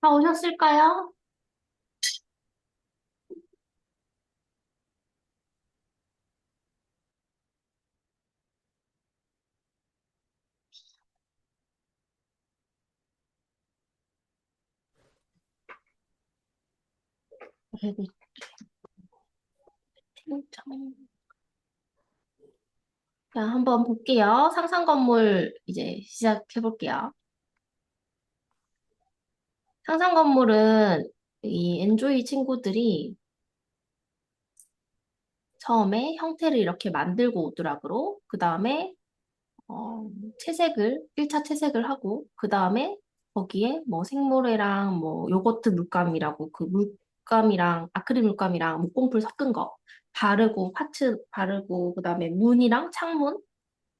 다 오셨을까요? 아이고, 참. 자, 한번 볼게요. 상상 건물 이제 시작해 볼게요. 상상 건물은 이 엔조이 친구들이 처음에 형태를 이렇게 만들고 오더라고요. 그 다음에 채색을, 1차 채색을 하고, 그 다음에 거기에 뭐 생모래랑 뭐 요거트 물감이라고 그 물감이랑 아크릴 물감이랑 목공풀 섞은 거 바르고, 파츠 바르고, 그 다음에 문이랑 창문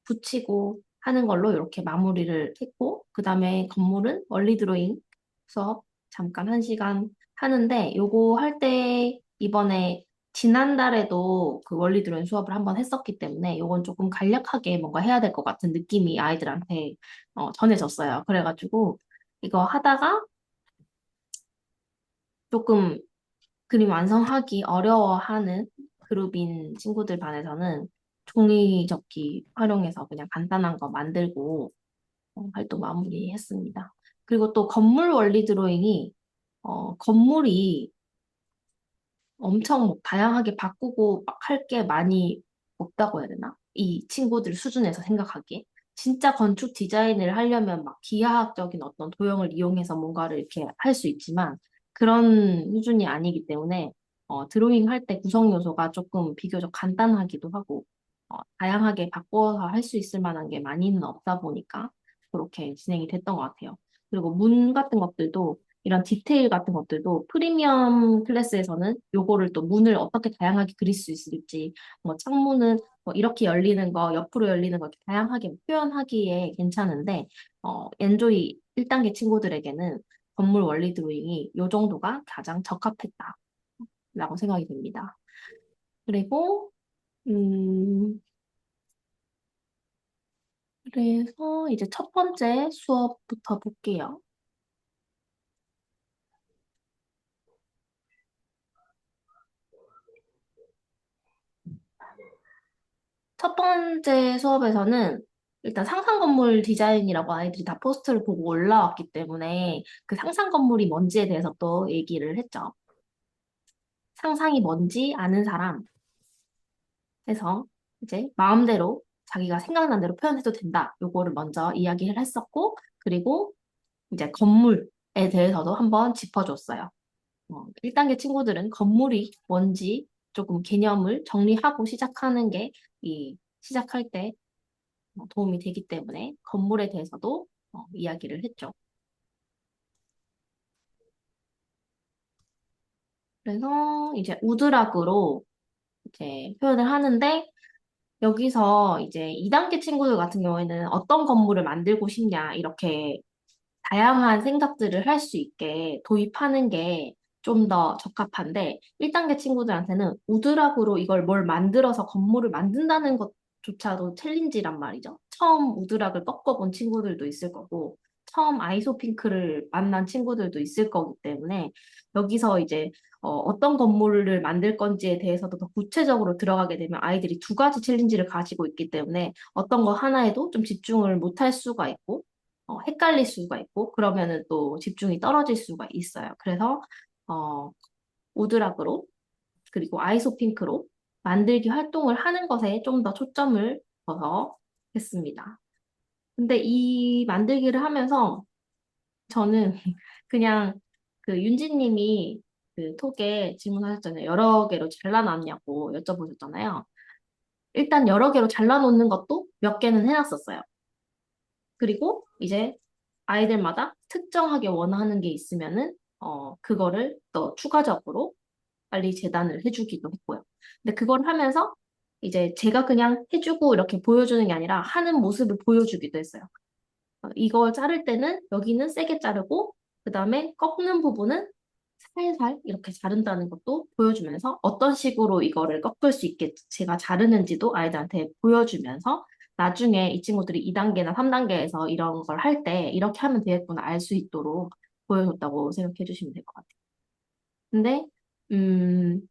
붙이고 하는 걸로 이렇게 마무리를 했고, 그 다음에 건물은 원리 드로잉 수업 잠깐 1시간 하는데, 요거 할 때 이번에 지난달에도 그 원리 드로잉 수업을 한번 했었기 때문에 요건 조금 간략하게 뭔가 해야 될 것 같은 느낌이 아이들한테 전해졌어요. 그래가지고 이거 하다가 조금 그림 완성하기 어려워하는 그룹인 친구들 반에서는 종이 접기 활용해서 그냥 간단한 거 만들고 활동 마무리했습니다. 그리고 또 건물 원리 드로잉이 건물이 엄청 뭐 다양하게 바꾸고 막 할 게 많이 없다고 해야 되나? 이 친구들 수준에서 생각하기에. 진짜 건축 디자인을 하려면 막 기하학적인 어떤 도형을 이용해서 뭔가를 이렇게 할 수 있지만 그런 수준이 아니기 때문에 드로잉 할 때 구성 요소가 조금 비교적 간단하기도 하고 다양하게 바꿔서 할 수 있을 만한 게 많이는 없다 보니까 그렇게 진행이 됐던 것 같아요. 그리고 문 같은 것들도 이런 디테일 같은 것들도 프리미엄 클래스에서는 요거를 또 문을 어떻게 다양하게 그릴 수 있을지, 뭐 창문은 뭐 이렇게 열리는 거, 옆으로 열리는 거 이렇게 다양하게 표현하기에 괜찮은데, 엔조이 1단계 친구들에게는 건물 원리 드로잉이 요 정도가 가장 적합했다라고 생각이 됩니다. 그리고, 음, 그래서 이제 첫 번째 수업부터 볼게요. 첫 번째 수업에서는 일단 상상 건물 디자인이라고 아이들이 다 포스터를 보고 올라왔기 때문에 그 상상 건물이 뭔지에 대해서 또 얘기를 했죠. 상상이 뭔지 아는 사람 해서 이제 마음대로 자기가 생각난 대로 표현해도 된다. 요거를 먼저 이야기를 했었고, 그리고 이제 건물에 대해서도 한번 짚어줬어요. 1단계 친구들은 건물이 뭔지 조금 개념을 정리하고 시작하는 게 이 시작할 때 도움이 되기 때문에 건물에 대해서도 이야기를 했죠. 그래서 이제 우드락으로 이제 표현을 하는데 여기서 이제 2단계 친구들 같은 경우에는 어떤 건물을 만들고 싶냐 이렇게 다양한 생각들을 할 수 있게 도입하는 게 좀 더 적합한데 1단계 친구들한테는 우드락으로 이걸 뭘 만들어서 건물을 만든다는 것조차도 챌린지란 말이죠. 처음 우드락을 꺾어본 친구들도 있을 거고 처음 아이소핑크를 만난 친구들도 있을 거기 때문에 여기서 이제 떤 건물을 만들 건지에 대해서도 더 구체적으로 들어가게 되면 아이들이 두 가지 챌린지를 가지고 있기 때문에 어떤 거 하나에도 좀 집중을 못할 수가 있고 헷갈릴 수가 있고, 그러면은 또 집중이 떨어질 수가 있어요. 그래서, 어, 오드락으로, 그리고 아이소핑크로 만들기 활동을 하는 것에 좀 더 초점을 둬서 했습니다. 근데 이 만들기를 하면서 저는 그냥 그 윤지님이 그 톡에 질문하셨잖아요. 여러 개로 잘라놨냐고 여쭤보셨잖아요. 일단 여러 개로 잘라놓는 것도 몇 개는 해놨었어요. 그리고 이제 아이들마다 특정하게 원하는 게 있으면은, 그거를 또 추가적으로 빨리 재단을 해주기도 했고요. 근데 그걸 하면서 이제 제가 그냥 해주고 이렇게 보여주는 게 아니라 하는 모습을 보여주기도 했어요. 이걸 자를 때는 여기는 세게 자르고, 그 다음에 꺾는 부분은 살살 이렇게 자른다는 것도 보여주면서 어떤 식으로 이거를 꺾을 수 있게 제가 자르는지도 아이들한테 보여주면서 나중에 이 친구들이 2단계나 3단계에서 이런 걸 할 때 이렇게 하면 되겠구나 알 수 있도록 보여줬다고 생각해 주시면 될 것 같아요. 근데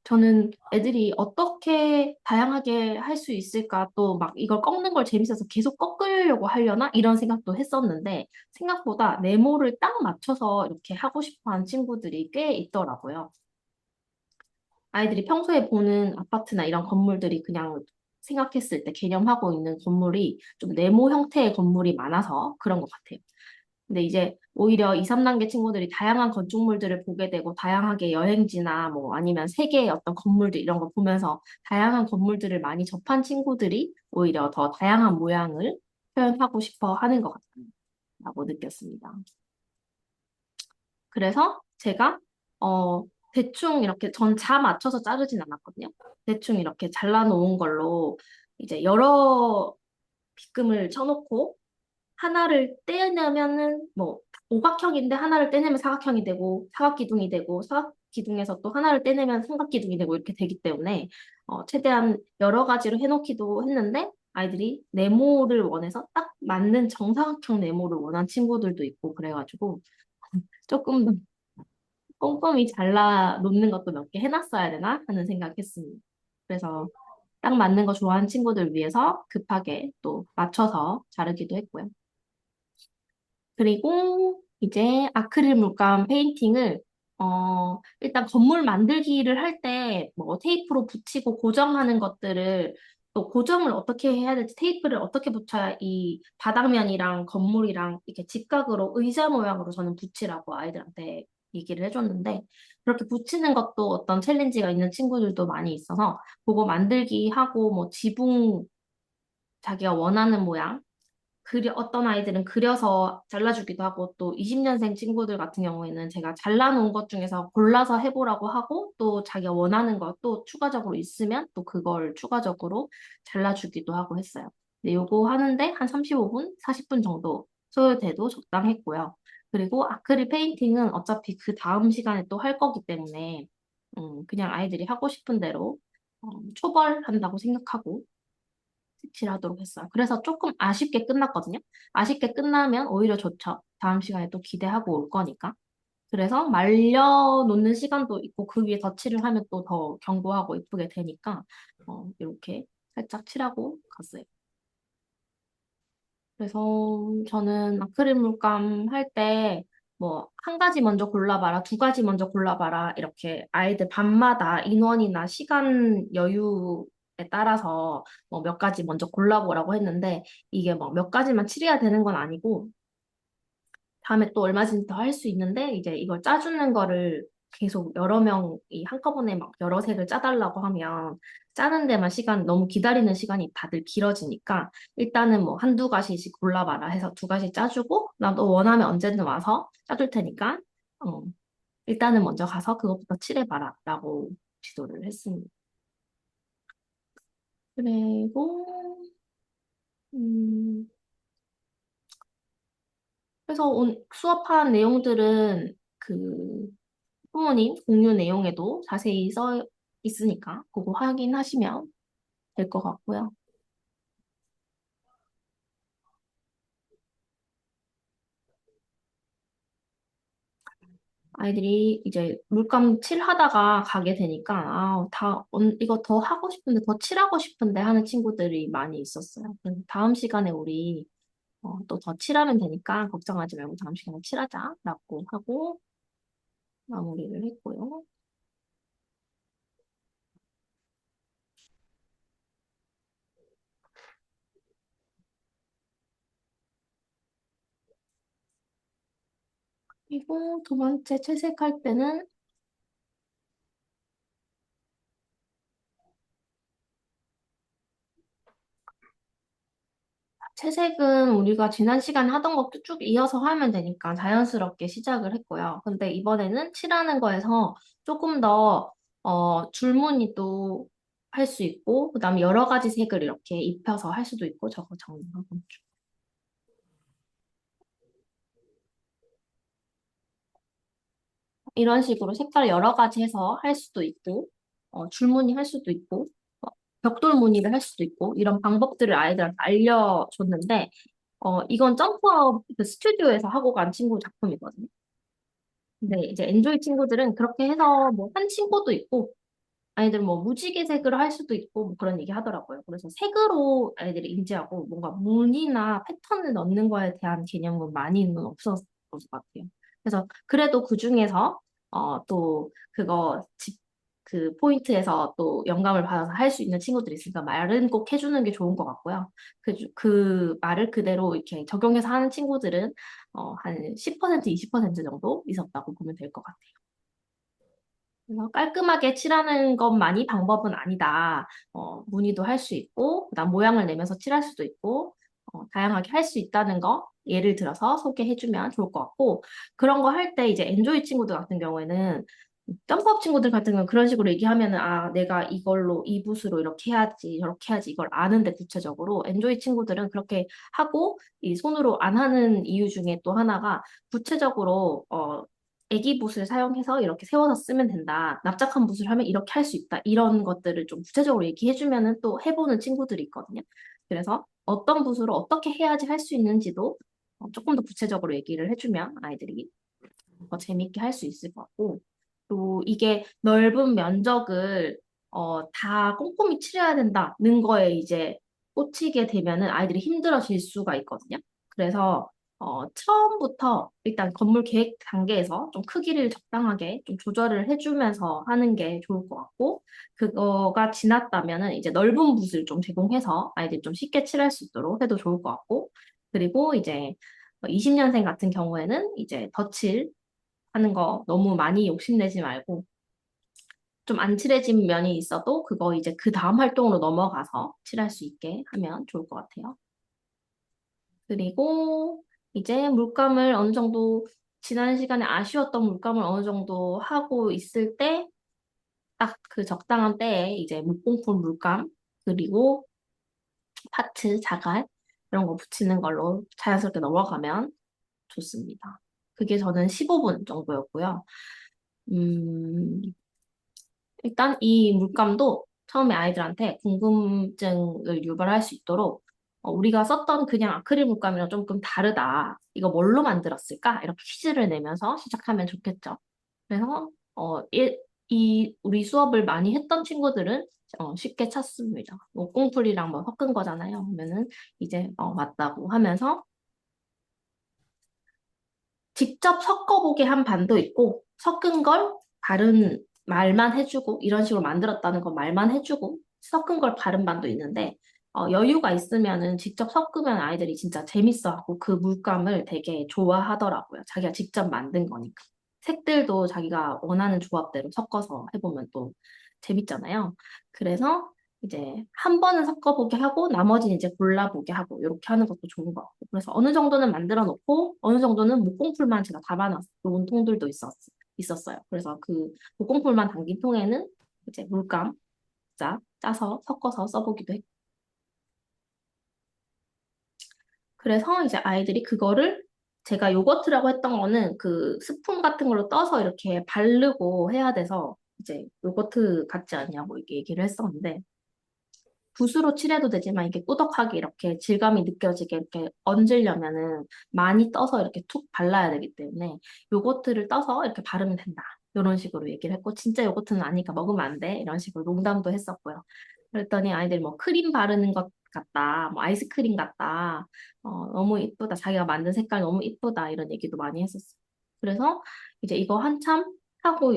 저는 애들이 어떻게 다양하게 할 수 있을까 또 막 이걸 꺾는 걸 재밌어서 계속 꺾으려고 하려나 이런 생각도 했었는데 생각보다 네모를 딱 맞춰서 이렇게 하고 싶어 하는 친구들이 꽤 있더라고요. 아이들이 평소에 보는 아파트나 이런 건물들이 그냥 생각했을 때 개념하고 있는 건물이 좀 네모 형태의 건물이 많아서 그런 것 같아요. 근데 이제 오히려 2, 3단계 친구들이 다양한 건축물들을 보게 되고 다양하게 여행지나 뭐 아니면 세계의 어떤 건물들 이런 거 보면서 다양한 건물들을 많이 접한 친구들이 오히려 더 다양한 모양을 표현하고 싶어 하는 것 같다고 느꼈습니다. 그래서 제가 어 대충 이렇게 전 자 맞춰서 자르진 않았거든요. 대충 이렇게 잘라놓은 걸로 이제 여러 빗금을 쳐놓고 하나를 떼내면은 뭐 오각형인데 하나를 떼내면 사각형이 되고 사각기둥이 되고 사각기둥에서 또 하나를 떼내면 삼각기둥이 되고 이렇게 되기 때문에 최대한 여러 가지로 해놓기도 했는데 아이들이 네모를 원해서 딱 맞는 정사각형 네모를 원한 친구들도 있고 그래가지고 조금 더 꼼꼼히 잘라 놓는 것도 몇 개 해놨어야 되나 하는 생각했습니다. 그래서 딱 맞는 거 좋아하는 친구들 위해서 급하게 또 맞춰서 자르기도 했고요. 그리고 이제 아크릴 물감 페인팅을 일단 건물 만들기를 할 때 뭐 테이프로 붙이고 고정하는 것들을 또 고정을 어떻게 해야 될지 테이프를 어떻게 붙여야 이 바닥면이랑 건물이랑 이렇게 직각으로 의자 모양으로 저는 붙이라고 아이들한테 얘기를 해줬는데 그렇게 붙이는 것도 어떤 챌린지가 있는 친구들도 많이 있어서 그거 만들기 하고 뭐 지붕 자기가 원하는 모양 어떤 아이들은 그려서 잘라주기도 하고 또 20년생 친구들 같은 경우에는 제가 잘라놓은 것 중에서 골라서 해보라고 하고 또 자기가 원하는 것도 추가적으로 있으면 또 그걸 추가적으로 잘라주기도 하고 했어요. 근데 요거 하는데 한 35분, 40분 정도 소요돼도 적당했고요. 그리고 아크릴 페인팅은 어차피 그 다음 시간에 또 할 거기 때문에 그냥 아이들이 하고 싶은 대로 초벌한다고 생각하고 색칠하도록 했어요. 그래서 조금 아쉽게 끝났거든요. 아쉽게 끝나면 오히려 좋죠. 다음 시간에 또 기대하고 올 거니까. 그래서 말려놓는 시간도 있고 그 위에 덧칠을 하면 또 더 견고하고 이쁘게 되니까 이렇게 살짝 칠하고 갔어요. 그래서 저는 아크릴 물감 할 때 뭐 한 가지 먼저 골라봐라, 두 가지 먼저 골라봐라 이렇게 아이들 밤마다 인원이나 시간 여유에 따라서 뭐 몇 가지 먼저 골라보라고 했는데 이게 뭐 몇 가지만 칠해야 되는 건 아니고 다음에 또 얼마든지 더 할 수 있는데 이제 이걸 짜주는 거를 계속 여러 명이 한꺼번에 막 여러 색을 짜달라고 하면 짜는 데만 시간 너무 기다리는 시간이 다들 길어지니까 일단은 뭐 한두 가지씩 골라봐라 해서 두 가지 짜주고 나 너 원하면 언제든 와서 짜줄 테니까 어, 일단은 먼저 가서 그것부터 칠해봐라 라고 지도를 했습니다. 그리고 음, 그래서 수업한 내용들은 그 부모님 공유 내용에도 자세히 써 있으니까 그거 확인하시면 될 것 같고요. 아이들이 이제 물감 칠하다가 가게 되니까 이거 더 하고 싶은데 더 칠하고 싶은데 하는 친구들이 많이 있었어요. 그래서 다음 시간에 우리 또 더 칠하면 되니까 걱정하지 말고 다음 시간에 칠하자라고 하고 마무리를 했고요. 그리고 두 번째 채색할 때는 채색은 우리가 지난 시간에 하던 것도 쭉 이어서 하면 되니까 자연스럽게 시작을 했고요. 근데 이번에는 칠하는 거에서 조금 더, 줄무늬도 할 수 있고, 그다음에 여러 가지 색을 이렇게 입혀서 할 수도 있고, 저거 정리하고. 이런 식으로 색깔 여러 가지 해서 할 수도 있고, 줄무늬 할 수도 있고, 어, 벽돌 무늬를 할 수도 있고, 이런 방법들을 아이들한테 알려줬는데, 이건 점프아웃 그 스튜디오에서 하고 간 친구 작품이거든요. 근데 이제 엔조이 친구들은 그렇게 해서 뭐 한 친구도 있고, 아이들 뭐 무지개색으로 할 수도 있고, 뭐 그런 얘기 하더라고요. 그래서 색으로 아이들이 인지하고, 뭔가 무늬나 패턴을 넣는 거에 대한 개념은 많이는 없었을 것 같아요. 그래서 그래도 그 중에서, 또 그거 그 포인트에서 또 영감을 받아서 할 수 있는 친구들이 있으니까 말은 꼭 해주는 게 좋은 것 같고요. 그 말을 그대로 이렇게 적용해서 하는 친구들은 한 10%, 20% 정도 있었다고 보면 될 것 같아요. 그래서 깔끔하게 칠하는 것만이 방법은 아니다. 무늬도 할 수 있고, 그다음 모양을 내면서 칠할 수도 있고, 다양하게 할 수 있다는 거 예를 들어서 소개해주면 좋을 것 같고, 그런 거 할 때 이제 엔조이 친구들 같은 경우에는 점프업 친구들 같은 경우는 그런 식으로 얘기하면은 아 내가 이걸로 이 붓으로 이렇게 해야지 저렇게 해야지 이걸 아는데 구체적으로 엔조이 친구들은 그렇게 하고 이 손으로 안 하는 이유 중에 또 하나가 구체적으로 애기 붓을 사용해서 이렇게 세워서 쓰면 된다. 납작한 붓을 하면 이렇게 할 수 있다. 이런 것들을 좀 구체적으로 얘기해주면은 또 해보는 친구들이 있거든요. 그래서 어떤 붓으로 어떻게 해야지 할 수 있는지도 조금 더 구체적으로 얘기를 해주면 아이들이 더 재밌게 할 수 있을 것 같고, 또 이게 넓은 면적을 다 꼼꼼히 칠해야 된다는 거에 이제 꽂히게 되면은 아이들이 힘들어질 수가 있거든요. 그래서 처음부터 일단 건물 계획 단계에서 좀 크기를 적당하게 좀 조절을 해주면서 하는 게 좋을 것 같고, 그거가 지났다면은 이제 넓은 붓을 좀 제공해서 아이들이 좀 쉽게 칠할 수 있도록 해도 좋을 것 같고, 그리고 이제 20년생 같은 경우에는 이제 덧칠 하는 거 너무 많이 욕심내지 말고 좀 안 칠해진 면이 있어도 그거 이제 그 다음 활동으로 넘어가서 칠할 수 있게 하면 좋을 것 같아요. 그리고 이제 물감을 어느 정도 지난 시간에 아쉬웠던 물감을 어느 정도 하고 있을 때 딱 그 적당한 때에 이제 목공풀 물감 그리고 파츠, 자갈 이런 거 붙이는 걸로 자연스럽게 넘어가면 좋습니다. 그게 저는 15분 정도였고요. 음, 일단 이 물감도 처음에 아이들한테 궁금증을 유발할 수 있도록 우리가 썼던 그냥 아크릴 물감이랑 조금 다르다. 이거 뭘로 만들었을까? 이렇게 퀴즈를 내면서 시작하면 좋겠죠. 그래서 우리 수업을 많이 했던 친구들은 쉽게 찾습니다. 뭐 꽁풀이랑 뭐 섞은 거잖아요. 그러면은 이제 맞다고 하면서 직접 섞어보게 한 반도 있고, 섞은 걸 바른 말만 해주고, 이런 식으로 만들었다는 거 말만 해주고, 섞은 걸 바른 반도 있는데, 여유가 있으면은 직접 섞으면 아이들이 진짜 재밌어하고 그 물감을 되게 좋아하더라고요. 자기가 직접 만든 거니까. 색들도 자기가 원하는 조합대로 섞어서 해보면 또 재밌잖아요. 그래서 이제 한 번은 섞어보게 하고 나머지는 이제 골라보게 하고 이렇게 하는 것도 좋은 것 같고 그래서 어느 정도는 만들어 놓고 어느 정도는 목공풀만 제가 담아놓은 통들도 있었어요. 그래서 그 목공풀만 담긴 통에는 이제 물감 짜서 섞어서 써보기도 했고 그래서 이제 아이들이 그거를 제가 요거트라고 했던 거는 그 스푼 같은 걸로 떠서 이렇게 바르고 해야 돼서 이제 요거트 같지 않냐고 이렇게 얘기를 했었는데 붓으로 칠해도 되지만 이게 꾸덕하게 이렇게 질감이 느껴지게 이렇게 얹으려면은 많이 떠서 이렇게 툭 발라야 되기 때문에 요거트를 떠서 이렇게 바르면 된다. 이런 식으로 얘기를 했고 진짜 요거트는 아니까 먹으면 안 돼. 이런 식으로 농담도 했었고요. 그랬더니 아이들이 뭐 크림 바르는 것 같다. 뭐 아이스크림 같다. 너무 이쁘다. 자기가 만든 색깔 너무 이쁘다. 이런 얘기도 많이 했었어요. 그래서 이제 이거 한참 하고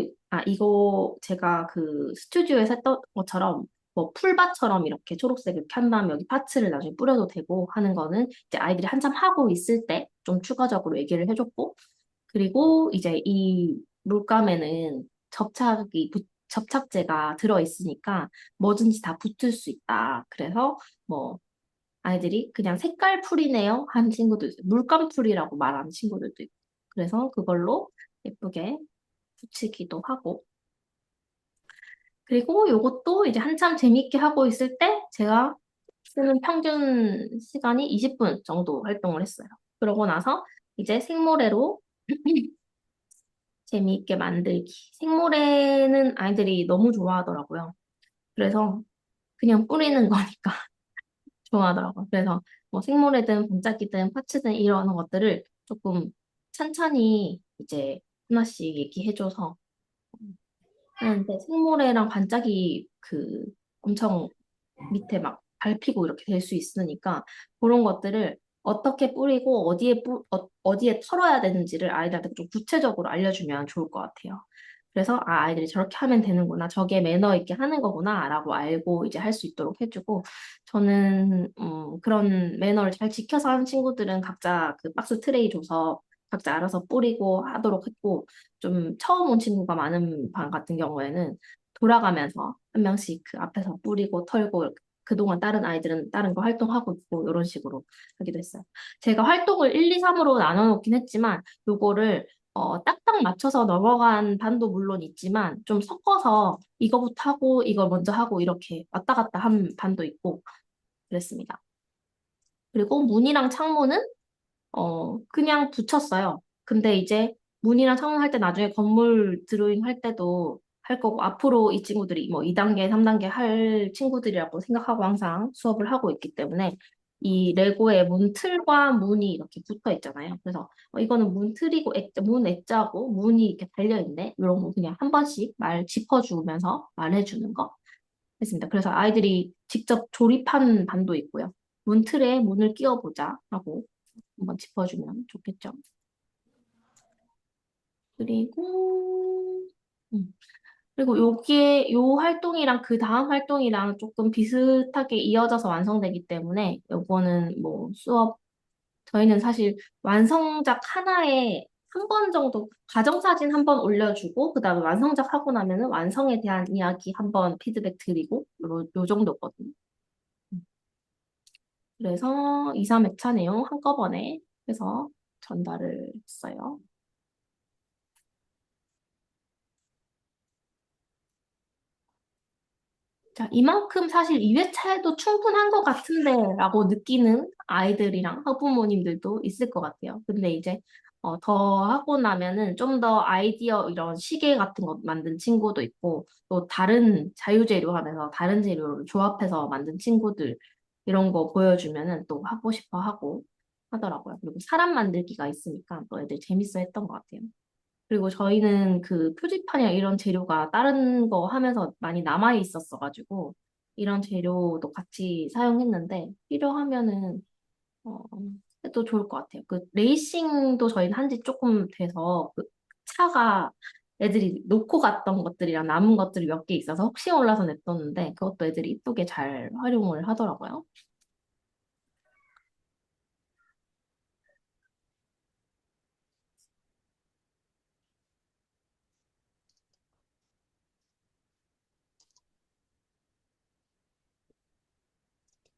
이거 제가 그 스튜디오에서 했던 것처럼 뭐 풀밭처럼 이렇게 초록색 이렇게 한 다음에 여기 파츠를 나중에 뿌려도 되고 하는 거는 이제 아이들이 한참 하고 있을 때 좀 추가적으로 얘기를 해줬고 그리고 이제 이 물감에는 접착제가 들어있으니까 뭐든지 다 붙을 수 있다. 그래서 뭐 아이들이 그냥 색깔 풀이네요 한 친구도 있어요. 물감 풀이라고 말하는 친구들도 있고. 그래서 그걸로 예쁘게 붙이기도 하고. 그리고 요것도 이제 한참 재밌게 하고 있을 때 제가 쓰는 평균 시간이 20분 정도 활동을 했어요. 그러고 나서 이제 생모래로 재미있게 만들기. 생모래는 아이들이 너무 좋아하더라고요. 그래서 그냥 뿌리는 거니까 좋아하더라고요. 그래서 뭐 생모래든 반짝이든 파츠든 이런 것들을 조금 천천히 이제 하나씩 얘기해줘서 하는데 생모래랑 반짝이 그 엄청 밑에 막 밟히고 이렇게 될 수 있으니까 그런 것들을 어떻게 뿌리고 어디에 털어야 되는지를 아이들한테 좀 구체적으로 알려주면 좋을 것 같아요. 그래서 아, 아이들이 저렇게 하면 되는구나. 저게 매너 있게 하는 거구나. 라고 알고 이제 할 수 있도록 해주고 저는 그런 매너를 잘 지켜서 하는 친구들은 각자 그 박스 트레이 줘서 각자 알아서 뿌리고 하도록 했고 좀 처음 온 친구가 많은 반 같은 경우에는 돌아가면서 한 명씩 그 앞에서 뿌리고 털고 그동안 다른 아이들은 다른 거 활동하고 있고 이런 식으로 하기도 했어요. 제가 활동을 1, 2, 3으로 나눠놓긴 했지만 요거를 딱딱 맞춰서 넘어간 반도 물론 있지만 좀 섞어서 이거부터 하고 이걸 먼저 하고 이렇게 왔다 갔다 한 반도 있고 그랬습니다. 그리고 문이랑 창문은 그냥 붙였어요. 근데 이제 문이랑 창문 할 때 나중에 건물 드로잉 할 때도 할 거고, 앞으로 이 친구들이 뭐 2단계, 3단계 할 친구들이라고 생각하고 항상 수업을 하고 있기 때문에 이 레고의 문틀과 문이 이렇게 붙어 있잖아요. 그래서 이거는 문틀이고 문 액자고 문이 이렇게 달려있네. 이런 거 그냥 한 번씩 말 짚어주면서 말해주는 거 했습니다. 그래서 아이들이 직접 조립한 반도 있고요. 문틀에 문을 끼워보자 하고 한번 짚어주면 좋겠죠. 그리고 음. 그리고 요 활동이랑 그 다음 활동이랑 조금 비슷하게 이어져서 완성되기 때문에 요거는 뭐 수업 저희는 사실 완성작 하나에 한 번 정도 가정사진 한 번 올려주고 그다음에 완성작 하고 나면은 완성에 대한 이야기 한 번 피드백 드리고 요 정도거든요. 그래서 2, 3회차 내용 한꺼번에 해서 전달을 했어요. 자, 이만큼 사실 2회차에도 충분한 것 같은데 라고 느끼는 아이들이랑 학부모님들도 있을 것 같아요. 근데 이제 더 하고 나면은 좀 더 아이디어 이런 시계 같은 거 만든 친구도 있고 또 다른 자유재료 하면서 다른 재료를 조합해서 만든 친구들 이런 거 보여주면은 또 하고 싶어 하고 하더라고요. 그리고 사람 만들기가 있으니까 또 애들 재밌어 했던 것 같아요. 그리고 저희는 그 표지판이나 이런 재료가 다른 거 하면서 많이 남아 있었어가지고 이런 재료도 같이 사용했는데 필요하면은 어, 해도 좋을 것 같아요. 그 레이싱도 저희는 한지 조금 돼서 그 차가 애들이 놓고 갔던 것들이랑 남은 것들이 몇 개 있어서 혹시 몰라서 냅뒀는데 그것도 애들이 이쁘게 잘 활용을 하더라고요.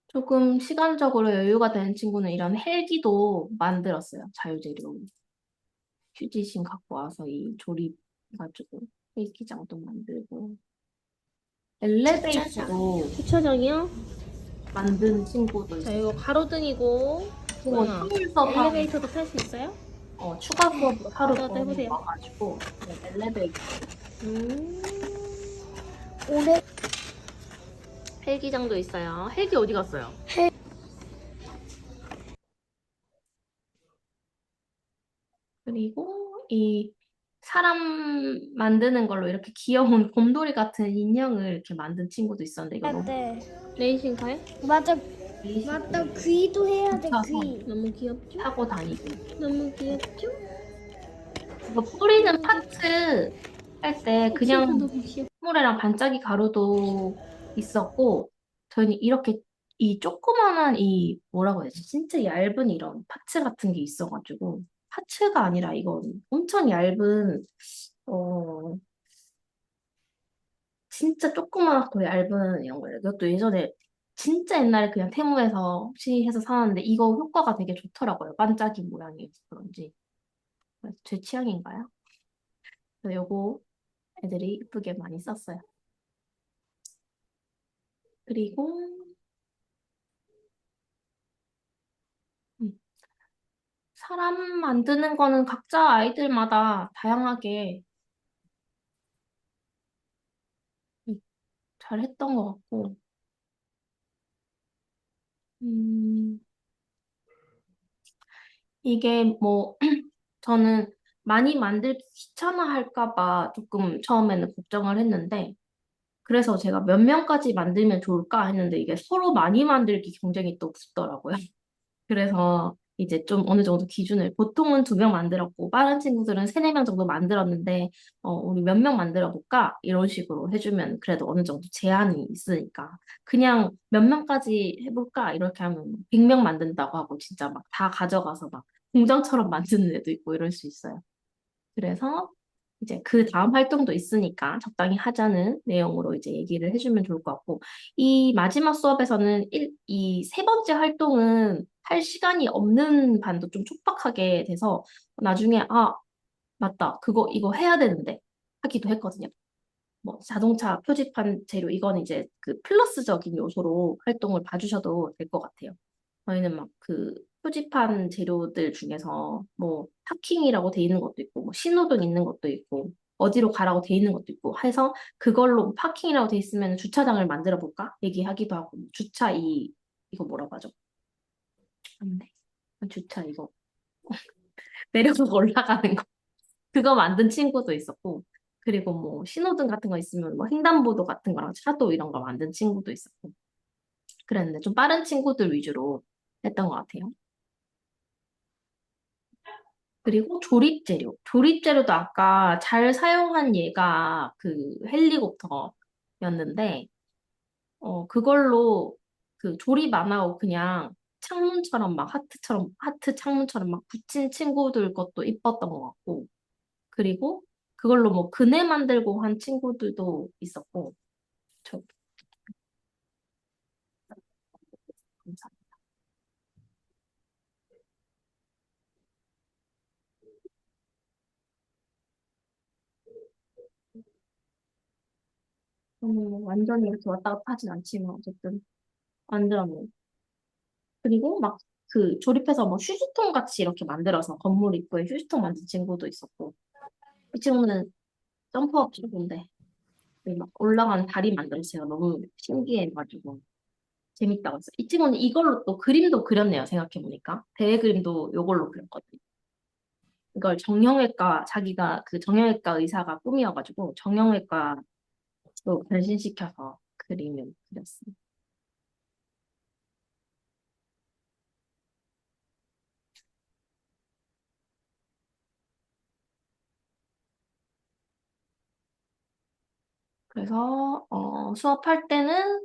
조금 시간적으로 여유가 되는 친구는 이런 헬기도 만들었어요. 자유재료. 휴지심 갖고 와서 이 조립해가지고 헬기장도 만들고 주차장. 엘리베이터도 주차장이요? 만든 친구도 자, 있어요. 이거 가로등이고, 그리고 소영아. 토요일 수업하고 엘리베이터도 탈 수 있어요? 추가 수업으로 하루 저도 종일 해보세요. 와가지고 엘리베이터 음. 올해 헬기장도 있어요. 헬기 어디 갔어요? 그리고 이 사람 만드는 걸로 이렇게 귀여운 곰돌이 같은 인형을 이렇게 만든 친구도 있었는데 이거 해야 너무 돼. 레이싱 카에? 맞다. 레이싱을 귀도 해야 돼, 붙여서 귀. 너무 귀엽죠? 타고 다니고 너무 귀엽죠? 이거 뿌리는 너무 귀엽죠? 파츠 할 때 귀여워, 그냥 너무 귀여워. 콧물이랑 반짝이 가루도 있었고 저희는 이렇게 이 조그만한 이 뭐라고 해야지 진짜 얇은 이런 파츠 같은 게 있어가지고 파츠가 아니라 이건 엄청 얇은 어 진짜 조그맣고 얇은 이런 거예요. 이것도 예전에 진짜 옛날에 그냥 테무에서 혹시 해서 사놨는데 이거 효과가 되게 좋더라고요. 반짝이 모양이어서 그런지. 그래서 제 취향인가요? 그래서 요거 애들이 이쁘게 많이 썼어요. 그리고 음, 사람 만드는 거는 각자 아이들마다 다양하게 잘 했던 것 같고, 음, 이게 뭐, 저는 많이 만들기 귀찮아할까 봐 조금 처음에는 걱정을 했는데, 그래서 제가 몇 명까지 만들면 좋을까 했는데, 이게 서로 많이 만들기 경쟁이 또 붙더라고요. 그래서 이제 좀 어느 정도 기준을 보통은 2명 만들었고 빠른 친구들은 3, 4명 정도 만들었는데 우리 몇 명 만들어 볼까? 이런 식으로 해주면 그래도 어느 정도 제한이 있으니까 그냥 몇 명까지 해볼까? 이렇게 하면 100명 만든다고 하고 진짜 막 다 가져가서 막 공장처럼 만드는 애도 있고 이럴 수 있어요. 그래서 이제 그 다음 활동도 있으니까 적당히 하자는 내용으로 이제 얘기를 해주면 좋을 것 같고, 이 마지막 수업에서는 이 3번째 활동은 할 시간이 없는 반도 좀 촉박하게 돼서 나중에, 아, 맞다. 이거 해야 되는데 하기도 했거든요. 뭐 자동차 표지판 재료, 이건 이제 그 플러스적인 요소로 활동을 봐주셔도 될 것 같아요. 저희는 막 그 표지판 재료들 중에서 뭐 파킹이라고 돼 있는 것도 있고 뭐 신호등 있는 것도 있고 어디로 가라고 돼 있는 것도 있고 해서 그걸로 파킹이라고 돼 있으면 주차장을 만들어 볼까 얘기하기도 하고 주차 이거 뭐라고 하죠? 안돼. 주차 이거 내려서 올라가는 거 그거 만든 친구도 있었고 그리고 뭐 신호등 같은 거 있으면 뭐 횡단보도 같은 거랑 차도 이런 거 만든 친구도 있었고 그랬는데 좀 빠른 친구들 위주로 했던 것 같아요. 그리고 조립 재료. 조립 재료도 아까 잘 사용한 얘가 그 헬리콥터였는데, 그걸로 그 조립 안 하고 그냥 창문처럼 막 하트 창문처럼 막 붙인 친구들 것도 이뻤던 것 같고, 그리고 그걸로 뭐 그네 만들고 한 친구들도 있었고, 저, 감사합니다. 완전히 이렇게 왔다 갔다 하진 않지만, 어쨌든 완전 그리고 막 그 조립해서 뭐 휴지통 같이 이렇게 만들어서 건물 입구에 휴지통 만든 친구도 있었고 이 친구는 점프업 친구인데 막 올라가는 다리 만들어서 제가 너무 신기해가지고 재밌다고 했어요. 이 친구는 이걸로 또 그림도 그렸네요. 생각해보니까 대회 그림도 이걸로 그렸거든요. 이걸 정형외과 자기가 그 정형외과 의사가 꿈이어가지고 정형외과로 변신시켜서 그림을 그렸어요. 그래서 수업할 때는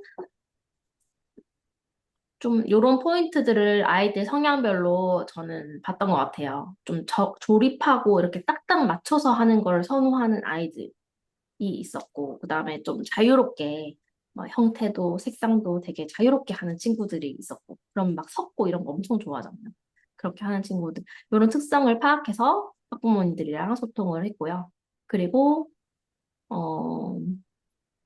좀 요런 포인트들을 아이들 성향별로 저는 봤던 것 같아요. 좀 조립하고 이렇게 딱딱 맞춰서 하는 걸 선호하는 아이들이 있었고, 그 다음에 좀 자유롭게, 뭐 형태도 색상도 되게 자유롭게 하는 친구들이 있었고, 그럼 막 섞고 이런 거 엄청 좋아하잖아요. 그렇게 하는 친구들. 이런 특성을 파악해서 학부모님들이랑 소통을 했고요. 그리고, 어,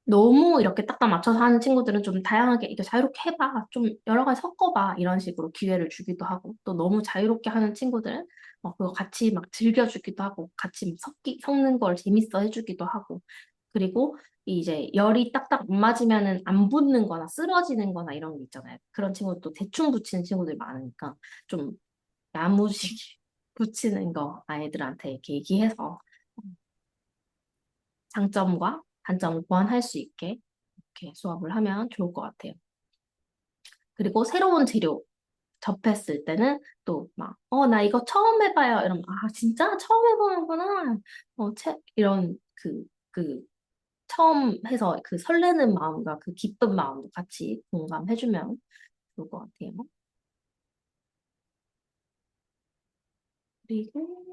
너무 이렇게 딱딱 맞춰서 하는 친구들은 좀 다양하게 이거 자유롭게 해봐. 좀 여러 가지 섞어봐. 이런 식으로 기회를 주기도 하고 또 너무 자유롭게 하는 친구들은 그거 같이 막 즐겨주기도 하고 같이 막 섞는 걸 재밌어 해주기도 하고 그리고 이제 열이 딱딱 안 맞으면은 안 붙는 거나 쓰러지는 거나 이런 게 있잖아요. 그런 친구도 대충 붙이는 친구들이 많으니까 좀 야무지게 붙이는 거 아이들한테 이렇게 얘기해서 장점과 단점을 보완할 수 있게 이렇게 수업을 하면 좋을 것 같아요. 그리고 새로운 재료 접했을 때는 또 막, 나 이거 처음 해봐요. 이러면, 아, 진짜? 처음 해보는구나. 이런 처음 해서 그 설레는 마음과 그 기쁜 마음도 같이 공감해주면 좋을 것 같아요. 그리고,